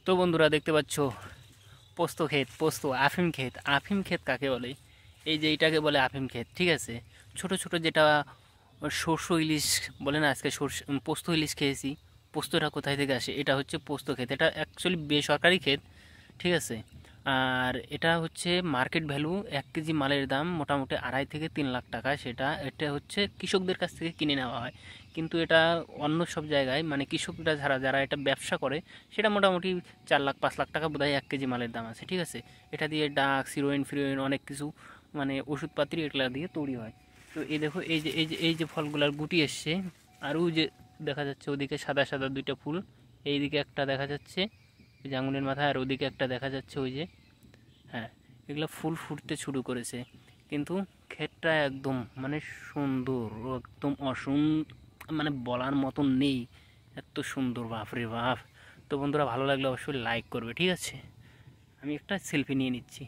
তো বন্ধুরা দেখতে পাচ্ছ পোস্ত ক্ষেত, পোস্ত আফিম ক্ষেত। আফিম ক্ষেত কাকে বলে? এই যে এইটাকে বলে আফিম ক্ষেত, ঠিক আছে। ছোট ছোট যেটা সর্ষ ইলিশ বলে না, আজকে পোস্ত ইলিশ খেয়েছি। পোস্তটা কোথায় থেকে আসে? এটা হচ্ছে পোস্ত ক্ষেত। এটা অ্যাকচুয়ালি বেসরকারি ক্ষেত, ঠিক আছে। আর এটা হচ্ছে মার্কেট ভ্যালু 1 কেজি মালের দাম মোটামুটি 2.5 থেকে 3 লাখ টাকা। এটা হচ্ছে কৃষকদের কাছ থেকে কিনে নেওয়া হয়। কিন্তু এটা অন্য সব জায়গায়, মানে কৃষকরা যারা যারা এটা ব্যবসা করে, সেটা মোটামুটি 4 লাখ 5 লাখ টাকা বোধহয় 1 কেজি মালের দাম আছে, ঠিক আছে। এটা দিয়ে ডাক, সিরোইন ফিরোইন অনেক কিছু, মানে ওষুধপাতি এগুলা দিয়ে তৈরি হয়। তো এই দেখো, এই যে ফলগুলার গুটি এসছে। আর ওই যে দেখা যাচ্ছে ওদিকে সাদা সাদা দুইটা ফুল, এইদিকে একটা দেখা যাচ্ছে ওই যে আঙুলের মাথায়, আর ওদিকে একটা দেখা যাচ্ছে ওই যে, হ্যাঁ, এগুলো ফুল ফুটতে শুরু করেছে। কিন্তু ক্ষেতটা একদম মানে সুন্দর, একদম মানে বলার মতন নেই, এত সুন্দর, বাপরে বাপ। তো বন্ধুরা, ভালো লাগলে অবশ্যই লাইক করবে, ঠিক আছে। আমি একটা সেলফি নিয়ে নিচ্ছি।